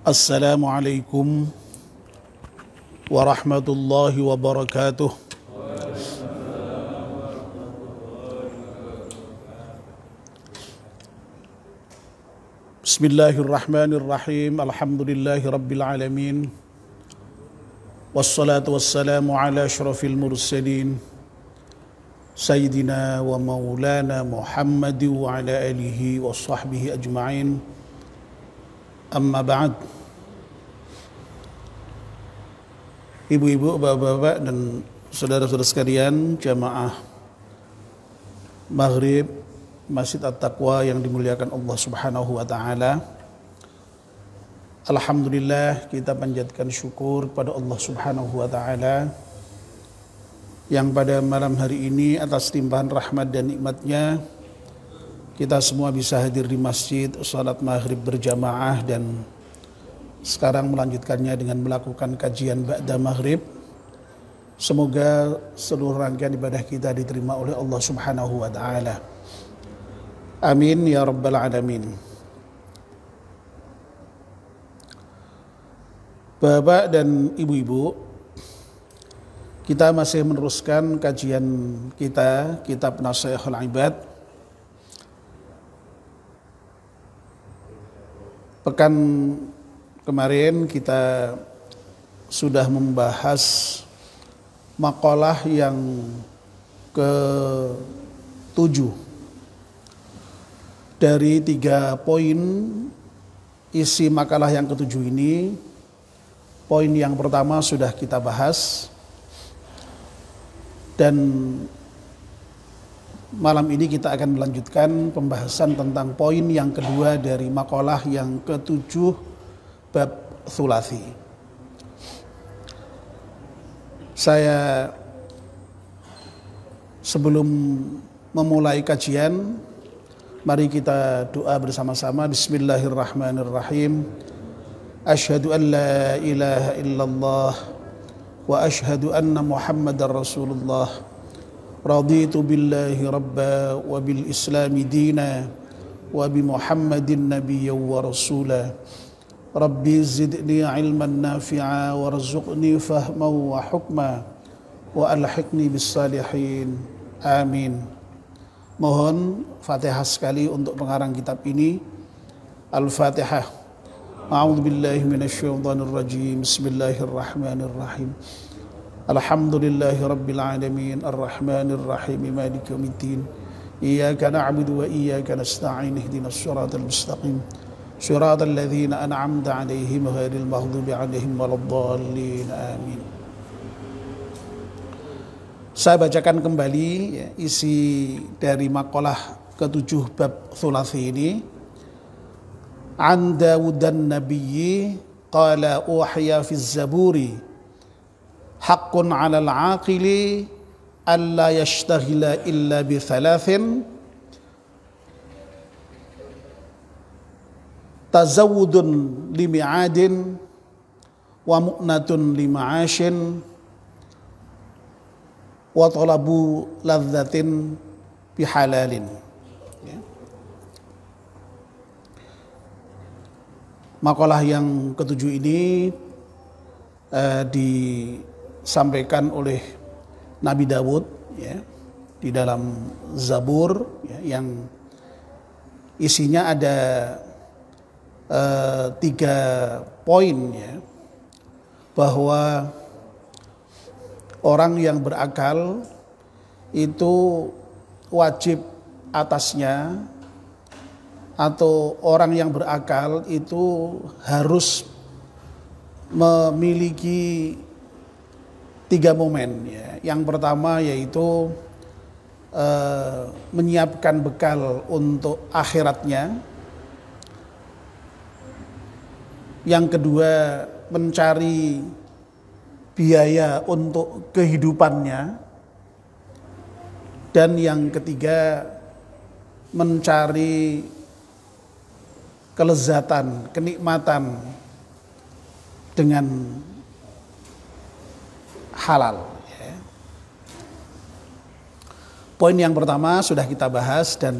Assalamualaikum warahmatullahi wabarakatuh. Bismillahirrahmanirrahim. Alhamdulillahi rabbil alamin. Wassalatu wassalamu ala asyrafil mursalin Sayyidina wa maulana Muhammad wa ala alihi wa sahbihi ajma'in. Amma ba'd. Ibu-ibu, bapak-bapak dan saudara-saudara sekalian, jamaah Maghrib Masjid At-Taqwa yang dimuliakan Allah Subhanahu wa taala. Alhamdulillah, kita panjatkan syukur pada Allah Subhanahu wa taala yang pada malam hari ini atas limpahan rahmat dan nikmatnya kita semua bisa hadir di masjid, salat maghrib berjamaah, dan sekarang melanjutkannya dengan melakukan kajian ba'da maghrib. Semoga seluruh rangkaian ibadah kita diterima oleh Allah Subhanahu wa taala. Amin ya rabbal alamin. Bapak dan ibu-ibu, kita masih meneruskan kajian kita kitab Nasihatul Ibad. Pekan kemarin kita sudah membahas makalah yang ke-7 dari 3 poin isi makalah yang ke-7 ini. Poin yang pertama sudah kita bahas, dan malam ini kita akan melanjutkan pembahasan tentang poin yang kedua dari makalah yang ke-7 bab thulathi. Saya sebelum memulai kajian, mari kita doa bersama-sama. Bismillahirrahmanirrahim. Asyhadu an la ilaha illallah wa asyhadu anna Muhammadar Rasulullah. Raditu billahi rabba wa bil islami dina wa bi Muhammadin nabiyya wa rasula. Rabbi zidni ilman nafi'a warzuqni fahma wa hukma wa alhiqni bis salihin. Amin. Mohon Fatihah sekali untuk pengarang kitab ini. Al-Fatihah. A'udzu billahi minasyaitonir rajim. Bismillahirrahmanirrahim. Alhamdulillahi rabbil alamin arrahmanir rahim maliki yaumiddin. Iyyaka na'budu wa iyyaka nasta'in ihdinas siratal mustaqim siratal ladzina an'amta 'alaihim ghairil maghdubi 'alaihim waladdallin. Amin. Saya bacakan kembali isi dari makalah ke-7 bab thulathi ini. An Dawudan Nabiyyi qala uhiya fi zaburi haqqun 'alal 'aqili alla yashtaghila illa bi thalathin tazawwudun li mi'adin wa mu'natun li ma'ashin wa talabu ladzatin bi halalin. Makalah yang ke-7 ini disampaikan oleh Nabi Dawud di dalam Zabur yang isinya ada 3 poin bahwa orang yang berakal itu wajib atasnya, atau orang yang berakal itu harus memiliki 3 momen. Yang pertama yaitu menyiapkan bekal untuk akhiratnya. Yang kedua, mencari biaya untuk kehidupannya. Dan yang ketiga, mencari kelezatan, kenikmatan dengan halal. Poin yang pertama sudah kita bahas, dan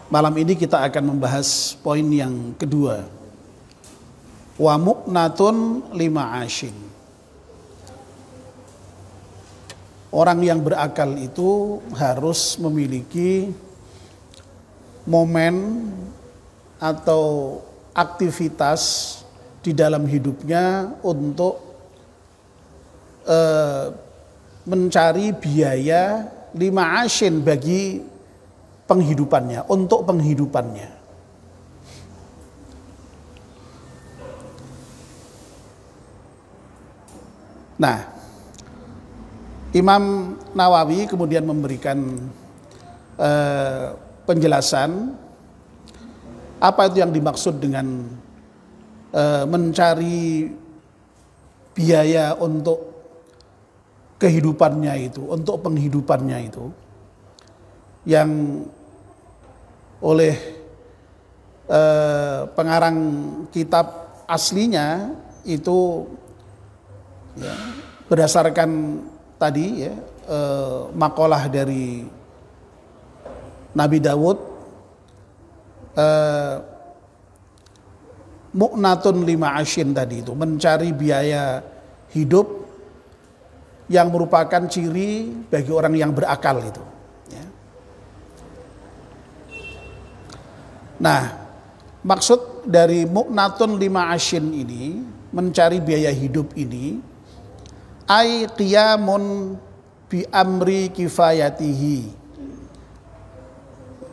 malam ini kita akan membahas poin yang kedua. Wa mu'natun lima ashin. Orang yang berakal itu harus memiliki momen atau aktivitas di dalam hidupnya untuk mencari biaya lima ashin bagi penghidupannya, untuk penghidupannya. Nah, Imam Nawawi kemudian memberikan penjelasan apa itu yang dimaksud dengan mencari biaya untuk kehidupannya itu, untuk penghidupannya itu, yang oleh pengarang kitab aslinya itu ya, berdasarkan tadi ya, makalah dari Nabi Dawud, mu'natun lima ashin tadi itu, mencari biaya hidup yang merupakan ciri bagi orang yang berakal itu ya. Nah, maksud dari mu'natun lima ashin ini, mencari biaya hidup ini, ai qiyamun bi amri kifayatihi.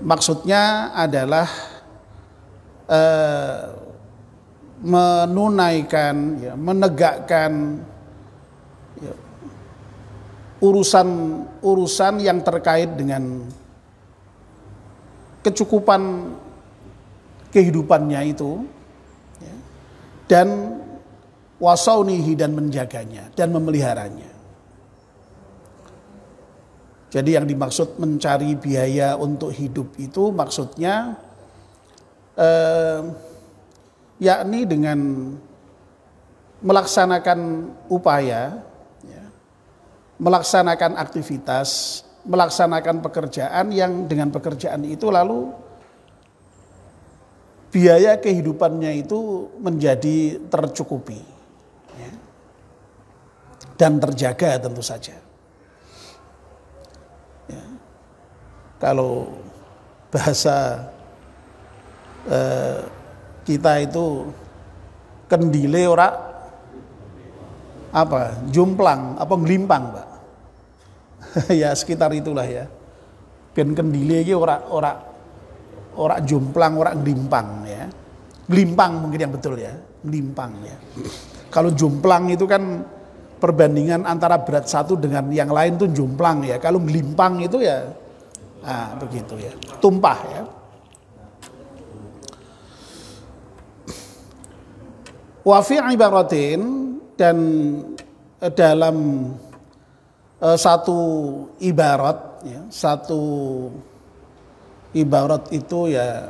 Maksudnya adalah menunaikan ya, menegakkan ya, urusan yang terkait dengan kecukupan kehidupannya itu ya, dan wasaunihi, dan menjaganya dan memeliharanya. Jadi yang dimaksud mencari biaya untuk hidup itu maksudnya yakni dengan melaksanakan upaya ya, melaksanakan aktivitas, melaksanakan pekerjaan yang dengan pekerjaan itu lalu biaya kehidupannya itu menjadi tercukupi ya, dan terjaga tentu saja ya. Kalau bahasa kita itu kendile ora apa jumplang apa nglimpang Pak ya sekitar itulah ya, ben kendile iki ora jomplang, ora glimpang ya. Glimpang mungkin yang betul ya, glimpang ya. Kalau jomplang itu kan perbandingan antara berat satu dengan yang lain tuh jomplang ya. Kalau glimpang itu ya begitu ya, tumpah ya. Wa fi ibaratin, dan dalam satu ibarat ya, satu ibarat itu ya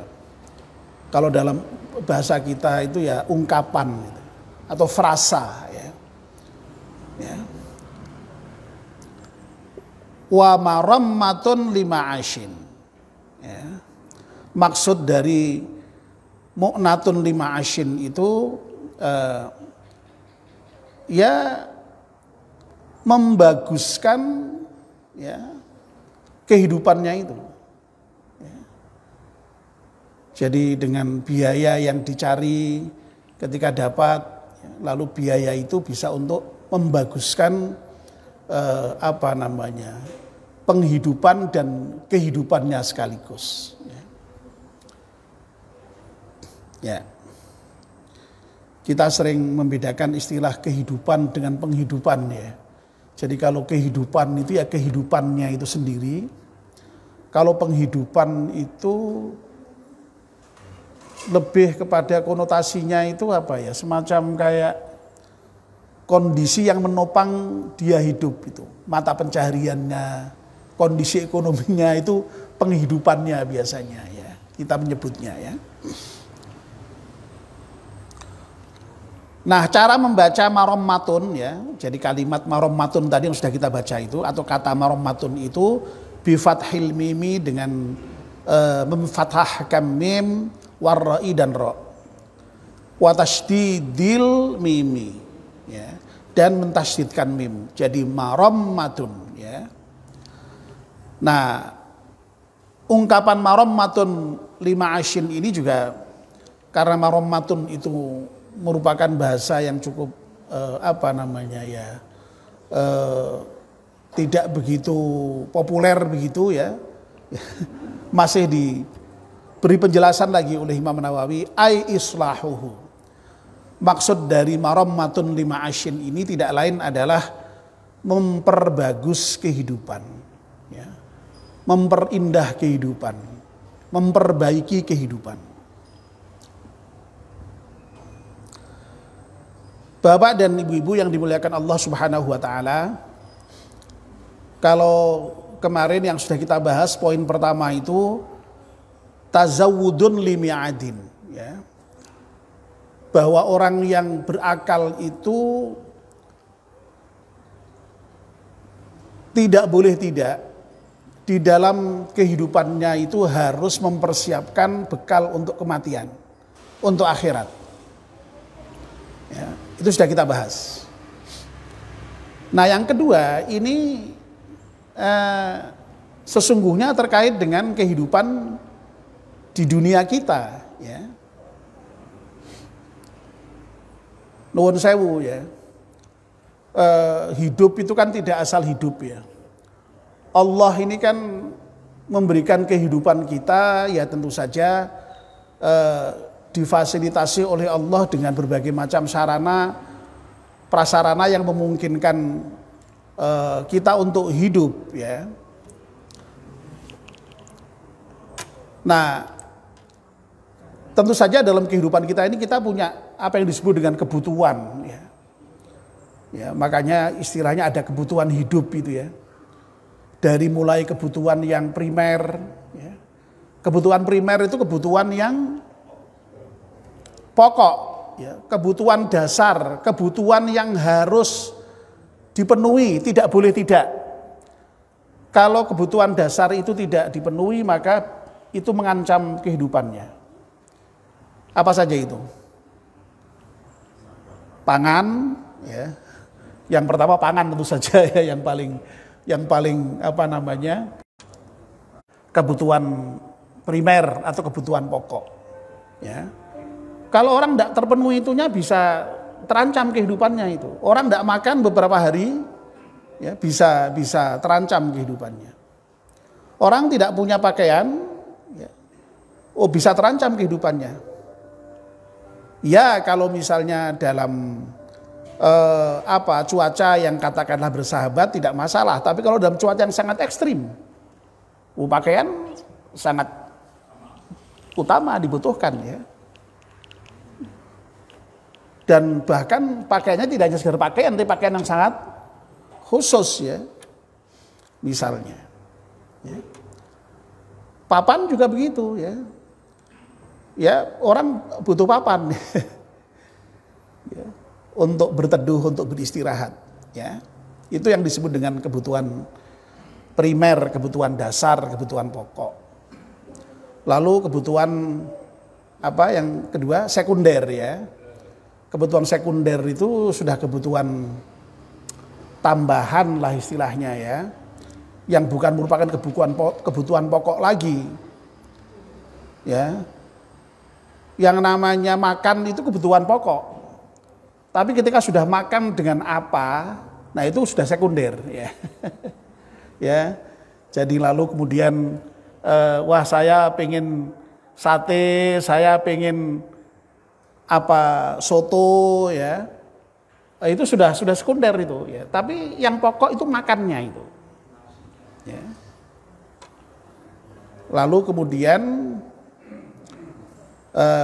kalau dalam bahasa kita itu ya ungkapan gitu, atau frasa ya. Ya. Wa marammatun lima ashin. Ya. Maksud dari mu'natun lima ashin itu ya membaguskan ya kehidupannya itu. Jadi dengan biaya yang dicari ketika dapat, lalu biaya itu bisa untuk membaguskan penghidupan dan kehidupannya sekaligus. Ya, kita sering membedakan istilah kehidupan dengan penghidupan ya. Jadi kalau kehidupan itu ya kehidupannya itu sendiri. Kalau penghidupan itu lebih kepada konotasinya itu apa ya, semacam kayak kondisi yang menopang dia hidup itu, mata pencahariannya, kondisi ekonominya itu penghidupannya biasanya ya, kita menyebutnya ya. Nah, cara membaca marommatun ya, jadi kalimat marommatun tadi yang sudah kita baca itu, atau kata marommatun itu bifathil mimi, dengan memfathahkan mim, warra'i dan ro. wa tasydidil mimi, ya, dan mentasydidkan mim jadi marammatun, ya. Nah, ungkapan marammatun lima asyin ini juga karena marammatun itu merupakan bahasa yang cukup tidak begitu populer begitu, ya. Masih diberi penjelasan lagi oleh Imam Nawawi, ai islahuhu. Maksud dari marammatun lima asyin ini tidak lain adalah memperbagus kehidupan, ya. Memperindah kehidupan, memperbaiki kehidupan. Bapak dan ibu-ibu yang dimuliakan Allah Subhanahu wa taala, kalau kemarin yang sudah kita bahas poin pertama itu tazawwudun limi'adin, ya. Bahwa orang yang berakal itu tidak boleh tidak di dalam kehidupannya itu harus mempersiapkan bekal untuk kematian, untuk akhirat, ya. Itu sudah kita bahas. Nah, yang kedua ini sesungguhnya terkait dengan kehidupan di dunia kita, ya. Nuwun sewu, ya. Hidup itu kan tidak asal hidup, ya. Allah ini kan memberikan kehidupan kita, ya tentu saja difasilitasi oleh Allah dengan berbagai macam sarana prasarana yang memungkinkan kita untuk hidup, ya. Nah, tentu saja dalam kehidupan kita ini kita punya apa yang disebut dengan kebutuhan, ya. Ya, makanya istilahnya ada kebutuhan hidup itu, ya. Dari mulai kebutuhan yang primer, ya. Kebutuhan primer itu kebutuhan yang pokok, ya, kebutuhan dasar, kebutuhan yang harus dipenuhi, tidak boleh tidak. Kalau kebutuhan dasar itu tidak dipenuhi, maka itu mengancam kehidupannya. Apa saja itu? Pangan, ya. Yang pertama pangan tentu saja, ya, yang paling kebutuhan primer atau kebutuhan pokok, ya. Kalau orang tidak terpenuhi itunya bisa terancam kehidupannya itu. Orang tidak makan beberapa hari, ya, bisa terancam kehidupannya. Orang tidak punya pakaian, ya, bisa terancam kehidupannya. Ya, kalau misalnya dalam cuaca yang katakanlah bersahabat tidak masalah, tapi kalau dalam cuaca yang sangat ekstrim, pakaian sangat utama dibutuhkan, ya. Dan bahkan pakaiannya tidak hanya sekedar pakaian, tapi pakaian yang sangat khusus, ya. Misalnya, ya. Papan juga begitu, ya. Ya, orang butuh papan ya, untuk berteduh, untuk beristirahat, ya. Itu yang disebut dengan kebutuhan primer, kebutuhan dasar, kebutuhan pokok. Lalu kebutuhan yang kedua, sekunder, ya. Kebutuhan sekunder itu sudah kebutuhan tambahan lah istilahnya, ya, yang bukan merupakan kebutuhan pokok lagi, ya. Yang namanya makan itu kebutuhan pokok, tapi ketika sudah makan dengan apa, nah itu sudah sekunder, ya. Ya, jadi lalu kemudian saya pengen sate, saya pengen soto, ya. Itu sudah sekunder itu, ya. Tapi yang pokok itu makannya itu, ya. Lalu kemudian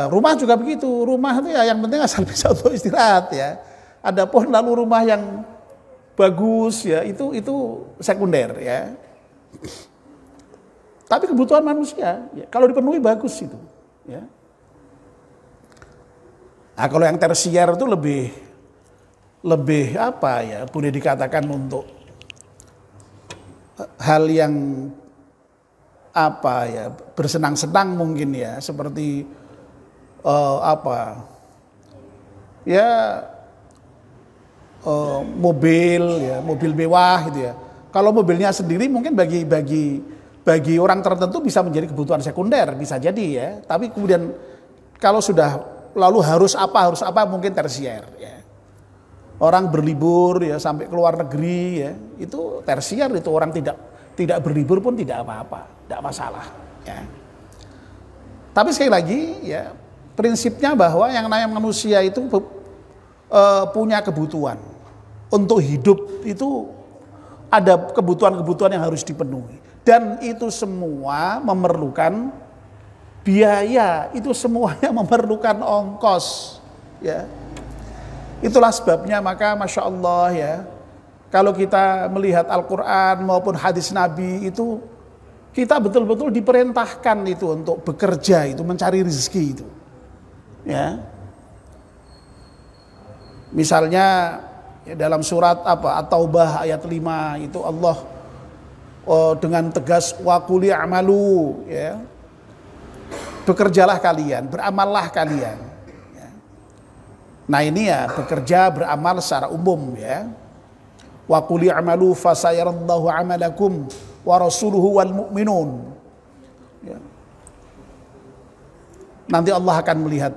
rumah juga begitu. Rumah itu ya yang penting asal bisa untuk istirahat, ya. Adapun lalu rumah yang bagus, ya, itu sekunder, ya. Tapi kebutuhan manusia, ya, kalau dipenuhi bagus itu, ya. Nah, kalau yang tersier itu lebih boleh dikatakan untuk hal yang bersenang-senang mungkin, ya, seperti ya mobil ya, mobil mewah gitu ya. Kalau mobilnya sendiri mungkin bagi orang tertentu bisa menjadi kebutuhan sekunder, bisa jadi ya. Tapi kemudian kalau sudah lalu harus apa mungkin tersier ya. Orang berlibur ya sampai ke luar negeri ya, itu tersier, itu orang tidak berlibur pun tidak apa-apa, tidak masalah ya. Tapi sekali lagi ya, prinsipnya bahwa yang namanya manusia itu punya kebutuhan. Untuk hidup itu ada kebutuhan-kebutuhan yang harus dipenuhi. Dan itu semua memerlukan biaya, itu semuanya memerlukan ongkos ya. Itulah sebabnya maka Masya Allah ya, kalau kita melihat Al-Quran maupun hadis Nabi itu, kita betul-betul diperintahkan itu untuk bekerja, itu mencari rezeki itu ya. Misalnya ya, dalam surat At-Taubah ayat 5 itu Allah dengan tegas waquli amalu ya. Bekerjalah kalian, beramallah kalian ya. Nah ini ya bekerja beramal secara umum ya. Waquli amalu fasayarallahu amalakum wa rasuluhu wal mu'minun ya. Nanti Allah akan melihat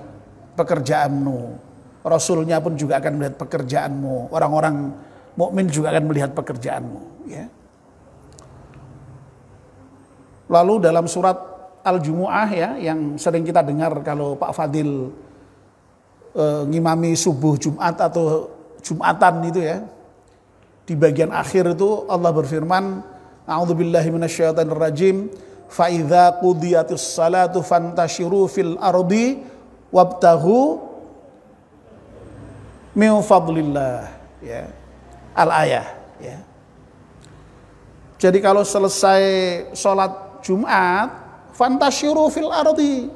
pekerjaanmu, Rasulnya pun juga akan melihat pekerjaanmu, orang-orang mukmin juga akan melihat pekerjaanmu ya. Lalu dalam surat Al-Jumu'ah ya, yang sering kita dengar kalau Pak Fadil ngimami subuh Jumat atau Jumatan itu ya, di bagian akhir itu Allah berfirman, a'udzubillahi minasyaitonirrajim, fa idza qudiyatis salatu fantashiru fil ardi wabtaghu min fadlillah ya. Al-ayah ya. Jadi kalau selesai sholat Jumat, fantasyiru fil ardi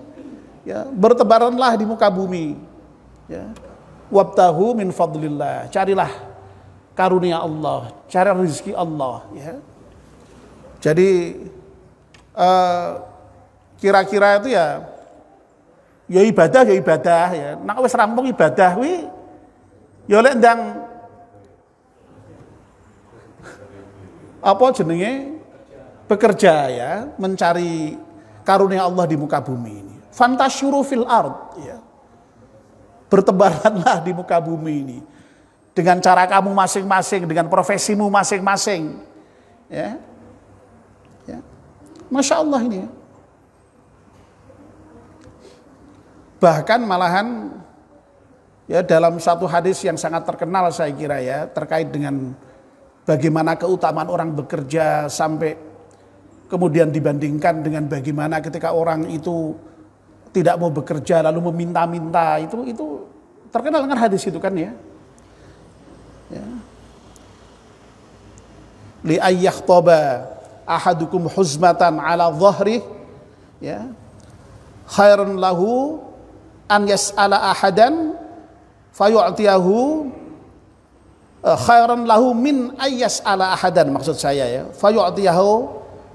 ya, bertebaranlah di muka bumi ya. Wabtahu min fadlillah, carilah karunia Allah, cari rezeki Allah ya. Jadi kira-kira itu ya ibadah ya. Nek wis rampung ibadah kuwi ya lek ndang apa jenenge bekerja ya, mencari karunia Allah di muka bumi ini. Fantasyuru fil ard ya. Bertebaranlah di muka bumi ini dengan cara kamu masing-masing, dengan profesimu masing-masing ya. Ya. Masya Allah ini ya. Bahkan malahan ya dalam satu hadis yang sangat terkenal saya kira ya, terkait dengan bagaimana keutamaan orang bekerja sampai kemudian dibandingkan dengan bagaimana ketika orang itu tidak mau bekerja lalu meminta-minta, itu terkenal dengan hadis itu kan ya. Ya. Li ayyakhtaba ahadukum huzmatan ala dhahri ya. Khairun lahu an yas'ala ahadan fayu'tiyahu khairan lahu min ayyas ala ahadan, maksud saya ya, fayu'tiyahu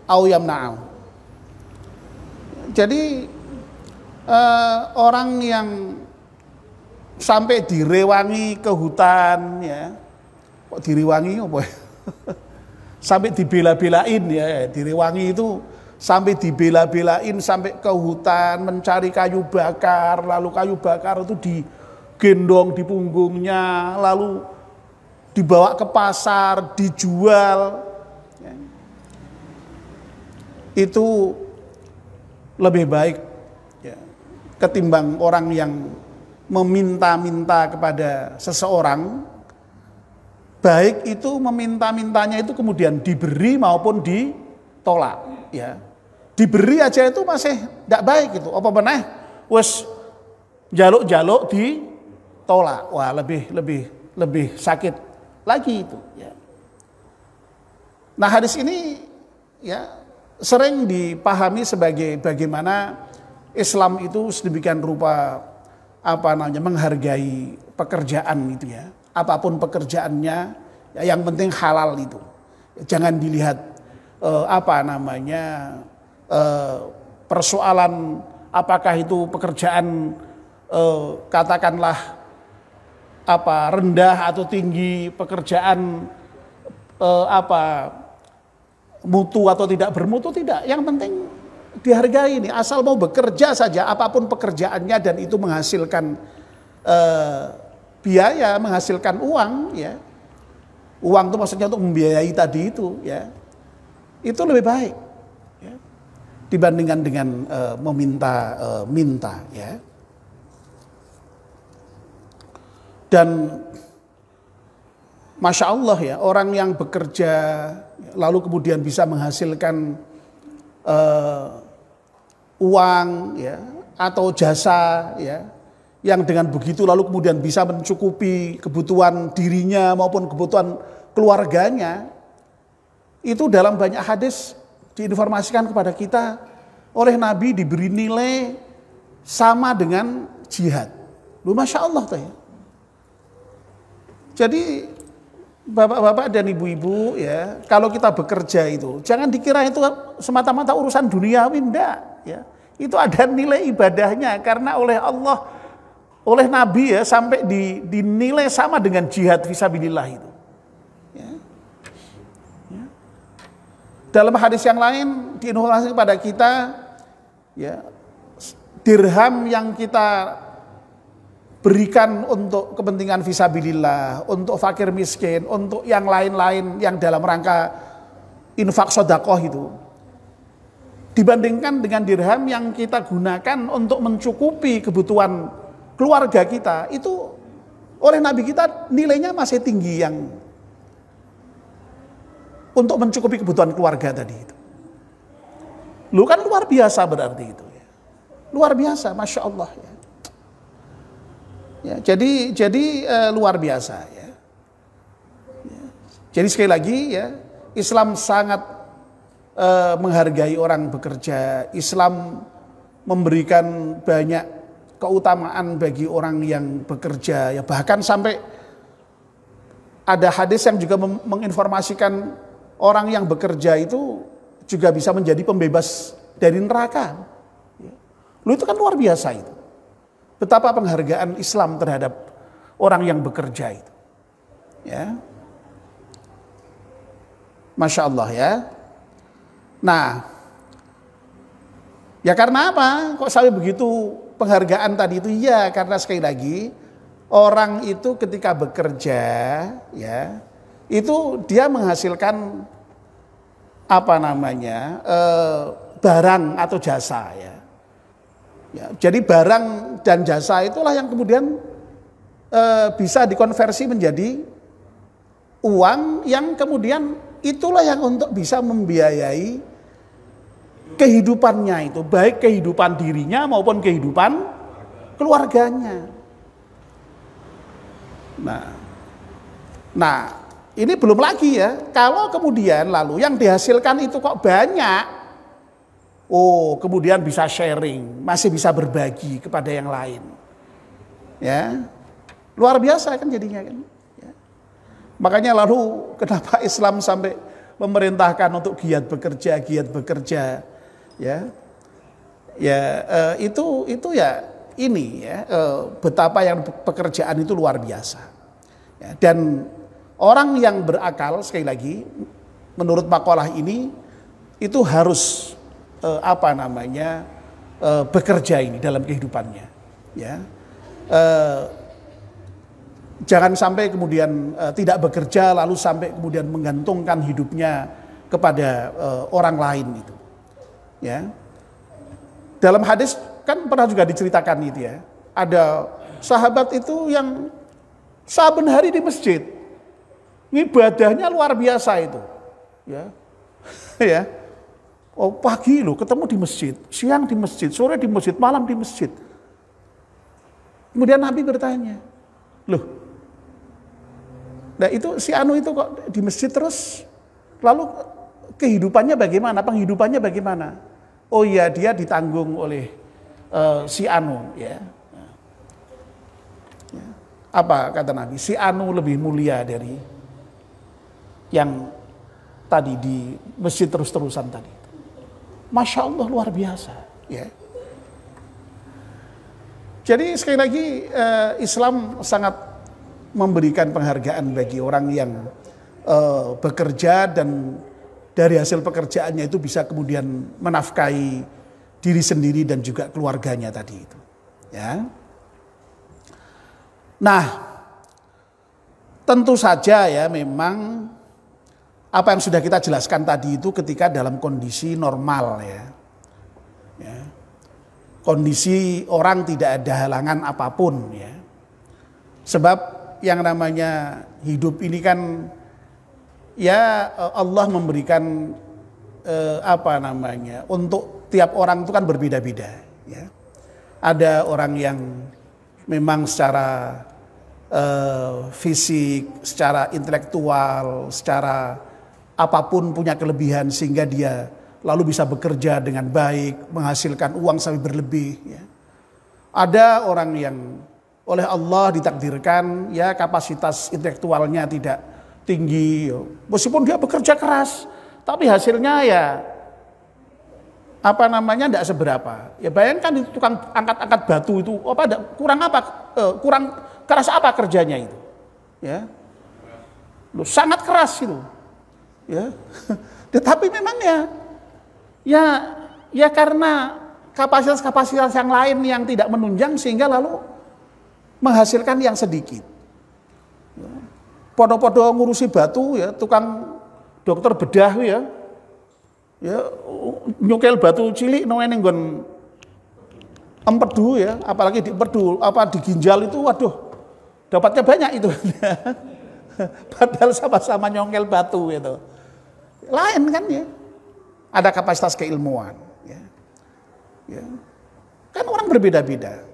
aw yamna'u. Jadi orang yang sampai direwangi ke hutan ya, kok direwangi apa ya? Sampai dibela-belain ya, direwangi itu sampai dibela-belain sampai ke hutan mencari kayu bakar, lalu kayu bakar itu digendong di punggungnya, lalu dibawa ke pasar, dijual ya. Itu lebih baik ya, ketimbang orang yang meminta-minta kepada seseorang. Baik itu meminta-mintanya itu kemudian diberi maupun ditolak ya. Diberi aja itu masih tidak baik itu, apa meneh wes jaluk-jaluk ditolak, wah lebih sakit lagi itu ya. Nah hadis ini ya sering dipahami sebagai bagaimana Islam itu sedemikian rupa menghargai pekerjaan itu ya, apapun pekerjaannya ya, yang penting halal itu, jangan dilihat persoalan apakah itu pekerjaan katakanlah rendah atau tinggi, pekerjaan mutu atau tidak bermutu, tidak. Yang penting dihargai nih, asal mau bekerja saja, apapun pekerjaannya dan itu menghasilkan biaya, menghasilkan uang, ya. Uang itu maksudnya untuk membiayai tadi itu, ya. Itu lebih baik, ya, dibandingkan dengan minta, ya. Dan Masya Allah ya, orang yang bekerja lalu kemudian bisa menghasilkan uang, ya, atau jasa, ya, yang dengan begitu lalu kemudian bisa mencukupi kebutuhan dirinya maupun kebutuhan keluarganya, itu dalam banyak hadis diinformasikan kepada kita oleh Nabi diberi nilai sama dengan jihad. Lu Masya Allah tuh ya. Jadi bapak-bapak dan ibu-ibu, ya, kalau kita bekerja itu jangan dikira itu semata-mata urusan duniawi, enggak, ya. Itu ada nilai ibadahnya karena oleh Allah, oleh Nabi, ya, sampai dinilai sama dengan jihad fisabilillah itu. Ya. Ya. Dalam hadis yang lain diinformasikan kepada kita, ya, dirham yang kita berikan untuk kepentingan fisabilillah, untuk fakir miskin, untuk yang lain-lain yang dalam rangka infak sedekah itu, dibandingkan dengan dirham yang kita gunakan untuk mencukupi kebutuhan keluarga kita, itu oleh Nabi kita nilainya masih tinggi yang untuk mencukupi kebutuhan keluarga tadi itu. Lu kan luar biasa berarti itu, ya. Luar biasa, Masya Allah, ya. Ya, jadi luar biasa, ya. Ya. Jadi sekali lagi, ya, Islam sangat menghargai orang bekerja. Islam memberikan banyak keutamaan bagi orang yang bekerja, ya, bahkan sampai ada hadis yang juga menginformasikan orang yang bekerja itu juga bisa menjadi pembebas dari neraka. Ya. Lu itu kan luar biasa itu. Betapa penghargaan Islam terhadap orang yang bekerja itu, ya, Masya Allah, ya. Nah, ya karena apa? Kok sampai begitu penghargaan tadi itu? Ya karena sekali lagi orang itu ketika bekerja, ya, itu dia menghasilkan barang atau jasa, ya. Ya, jadi barang dan jasa itulah yang kemudian bisa dikonversi menjadi uang yang kemudian itulah yang untuk bisa membiayai kehidupannya itu, baik kehidupan dirinya maupun kehidupan keluarganya. Nah, ini belum lagi, ya, kalau kemudian lalu yang dihasilkan itu kok banyak. Oh, kemudian bisa sharing, masih bisa berbagi kepada yang lain, ya, luar biasa kan jadinya kan. Ya. Makanya lalu kenapa Islam sampai memerintahkan untuk giat bekerja, ya, ya itu ya ini, ya, betapa yang pekerjaan itu luar biasa. Ya, dan orang yang berakal sekali lagi, menurut makalah ini itu harus bekerja ini dalam kehidupannya, ya. Jangan sampai kemudian tidak bekerja lalu sampai kemudian menggantungkan hidupnya kepada orang lain itu, ya. Dalam hadis kan pernah juga diceritakan itu, ya, ada sahabat itu yang saben hari di masjid, ibadahnya luar biasa itu, ya. Ya. Oh, pagi loh ketemu di masjid, siang di masjid, sore di masjid, malam di masjid. Kemudian Nabi bertanya, loh, nah itu si Anu itu kok di masjid terus, lalu kehidupannya bagaimana, penghidupannya bagaimana? Oh iya, dia ditanggung oleh si Anu, ya. Apa kata Nabi? Si Anu lebih mulia dari yang tadi di masjid terus-terusan tadi. Masya Allah, luar biasa, ya. Jadi sekali lagi Islam sangat memberikan penghargaan bagi orang yang bekerja dan dari hasil pekerjaannya itu bisa kemudian menafkahi diri sendiri dan juga keluarganya tadi itu. Ya. Nah, tentu saja ya memang apa yang sudah kita jelaskan tadi itu ketika dalam kondisi normal ya. Ya. Kondisi orang tidak ada halangan apapun ya. Sebab yang namanya hidup ini kan ya Allah memberikan untuk tiap orang itu kan berbeda-beda ya. Ada orang yang memang secara fisik, secara intelektual, secara apapun punya kelebihan sehingga dia lalu bisa bekerja dengan baik, menghasilkan uang sampai berlebih ya. Ada orang yang oleh Allah ditakdirkan ya kapasitas intelektualnya tidak tinggi, meskipun dia bekerja keras, tapi hasilnya ya tidak seberapa. Ya bayangkan itu tukang angkat-angkat batu itu kurang keras apa kerjanya itu, ya, sangat keras itu, ya. Tetapi memang ya karena kapasitas yang lain yang tidak menunjang sehingga lalu menghasilkan yang sedikit. Podo-podo ngurusi batu ya, tukang dokter bedah ya nyukel batu cilik ning nggon empedu ya, apalagi di empedu di ginjal itu waduh dapatnya banyak itu. Padahal sama-sama nyongkel batu itu. Lain kan ya. Ada kapasitas keilmuan ya. Ya. Kan orang berbeda-beda.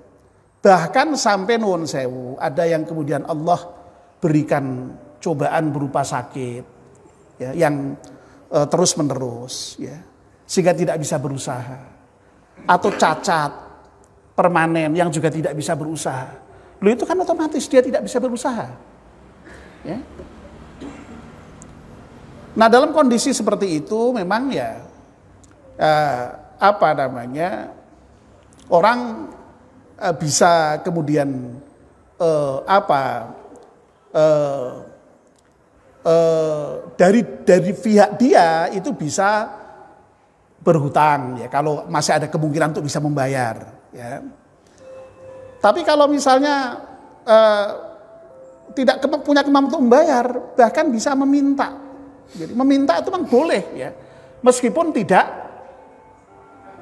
Bahkan sampai nuwun sewu, ada yang kemudian Allah berikan cobaan berupa sakit ya, yang terus menerus ya, sehingga tidak bisa berusaha, atau cacat permanen yang juga tidak bisa berusaha. Loh itu kan otomatis dia tidak bisa berusaha ya. Nah dalam kondisi seperti itu memang ya orang bisa kemudian dari pihak dia itu bisa berhutang ya kalau masih ada kemungkinan untuk bisa membayar ya. Tapi kalau misalnya tidak punya kemampuan untuk membayar, bahkan bisa meminta. Jadi meminta itu memang boleh ya, meskipun tidak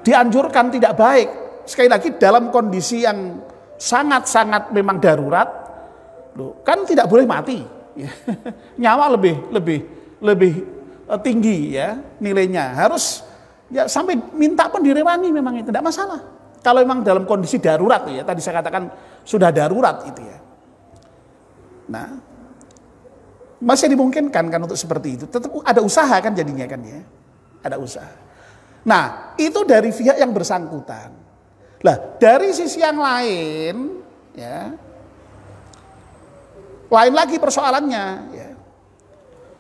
dianjurkan, tidak baik. Sekali lagi dalam kondisi yang sangat-sangat memang darurat, kan tidak boleh mati. Ya. Nyawa lebih tinggi ya nilainya. Harus ya sampai minta pun direwangi memang itu tidak masalah. Kalau memang dalam kondisi darurat ya, tadi saya katakan sudah darurat itu ya. Nah, masih dimungkinkan kan untuk seperti itu. Tetap ada usaha kan jadinya kan ya. Ada usaha. Nah, itu dari pihak yang bersangkutan. Lah, dari sisi yang lain ya. Lain lagi persoalannya ya.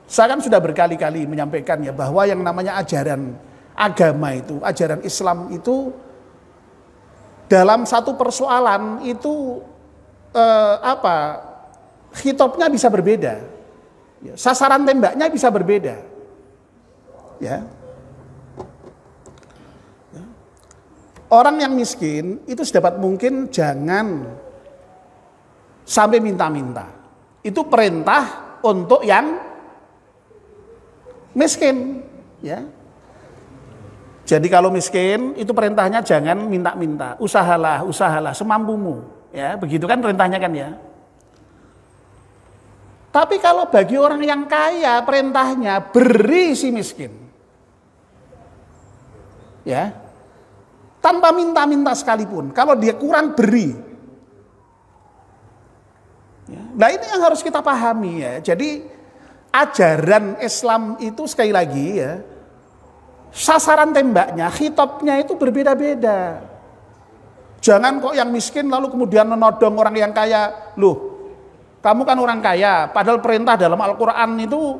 Saya kan sudah berkali-kali menyampaikan ya bahwa yang namanya ajaran agama itu, ajaran Islam itu dalam satu persoalan itu khitobnya bisa berbeda. Ya, sasaran tembaknya bisa berbeda. Ya. Orang yang miskin itu sedapat mungkin jangan sampai minta-minta. Itu perintah untuk yang miskin, ya. Jadi kalau miskin itu perintahnya jangan minta-minta, usahalah semampumu, ya. Begitu kan perintahnya kan ya. Tapi kalau bagi orang yang kaya perintahnya beri si miskin. Ya. Tanpa minta-minta sekalipun, kalau dia kurang beri. Ya. Nah ini yang harus kita pahami ya. Jadi ajaran Islam itu sekali lagi ya, sasaran tembaknya, khitobnya itu berbeda-beda. Jangan kok yang miskin lalu kemudian menodong orang yang kaya. Loh, kamu kan orang kaya, padahal perintah dalam Al-Quran itu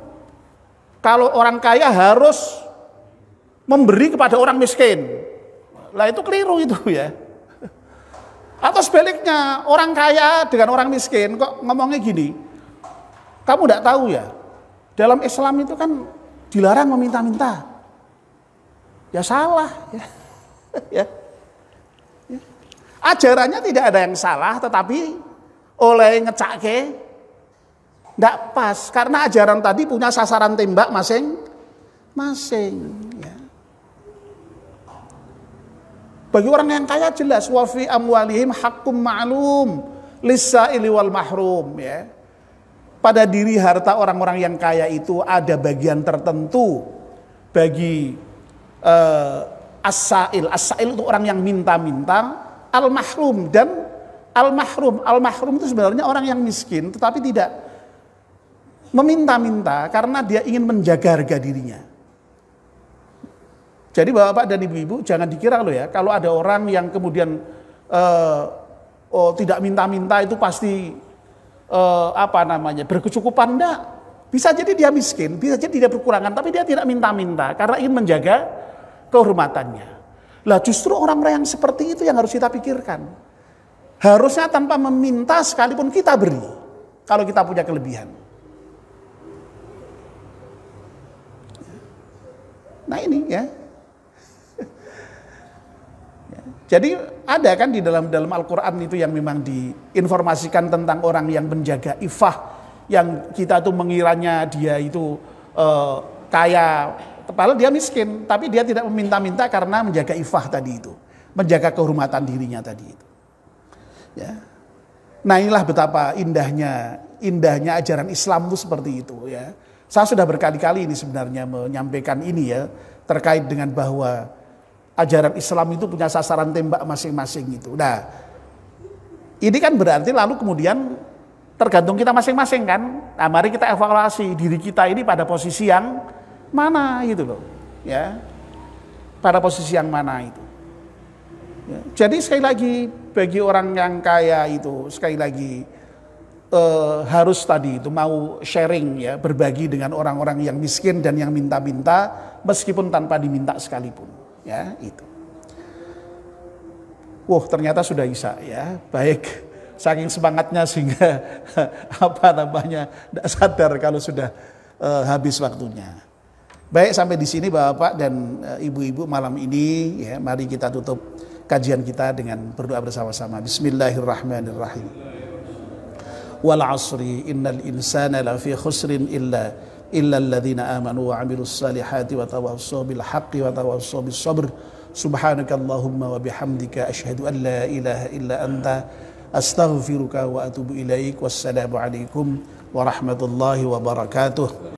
kalau orang kaya harus memberi kepada orang miskin. Lah itu keliru itu ya. Atau sebaliknya, orang kaya dengan orang miskin kok ngomongnya gini, Kamu tidak tahu ya, dalam Islam itu kan dilarang meminta-minta. Ya salah. Ya. Ya. Ya. Ajarannya tidak ada yang salah, tetapi oleh ngecake tidak pas. Karena ajaran tadi punya sasaran tembak masing-masing. Ya. Bagi orang yang kaya jelas, wa fi amwalihim haqqum ma'lum lis-sa'ili wal mahrum. Ya. Pada diri harta orang-orang yang kaya itu ada bagian tertentu bagi as-sa'il. As-sa'il itu orang yang minta-minta, al-mahrum dan al-mahrum. Al-mahrum itu sebenarnya orang yang miskin tetapi tidak meminta-minta karena dia ingin menjaga harga dirinya. Jadi bapak dan ibu-ibu jangan dikira loh ya, kalau ada orang yang kemudian tidak minta-minta itu pasti berkecukupan. Enggak. Bisa jadi dia miskin, bisa jadi dia berkurangan, tapi dia tidak minta-minta karena ingin menjaga kehormatannya. Lah justru orang-orang yang seperti itu yang harus kita pikirkan. Harusnya tanpa meminta sekalipun kita beri kalau kita punya kelebihan. Nah ini ya. Jadi ada kan di dalam Al-Quran itu yang memang diinformasikan tentang orang yang menjaga ifah, yang kita tuh mengiranya dia itu kaya, padahal dia miskin, tapi dia tidak meminta-minta karena menjaga ifah tadi itu, menjaga kehormatan dirinya tadi itu. Ya. Nah inilah betapa indahnya ajaran Islam itu seperti itu ya. Saya sudah berkali-kali ini sebenarnya menyampaikan ini ya, terkait dengan bahwa ajaran Islam itu punya sasaran tembak masing-masing itu. Nah, ini kan berarti lalu kemudian tergantung kita masing-masing kan. Nah, mari kita evaluasi diri kita ini pada posisi yang mana gitu loh. Ya. Pada posisi yang mana itu. Ya. Jadi sekali lagi bagi orang yang kaya itu sekali lagi harus tadi itu mau sharing ya, berbagi dengan orang-orang yang miskin dan yang minta-minta meskipun tanpa diminta sekalipun. Ya itu. Ternyata sudah Isya ya. Baik, saking semangatnya sehingga tidak sadar kalau sudah habis waktunya. Baik, sampai di sini Bapak dan Ibu-ibu malam ini ya, mari kita tutup kajian kita dengan berdoa bersama-sama. Bismillahirrahmanirrahim. Wal 'asri innal insana lafi khusrin illa alladzina amanu wa 'amilus salihati wa tawassaw bil haqqi wa tawassaw bis sabr. Subhanakallahumma wa bihamdika asyhadu an la ilaha illa anta astaghfiruka wa atubu ilaik. Wassalamu alaikum warahmatullahi wabarakatuh.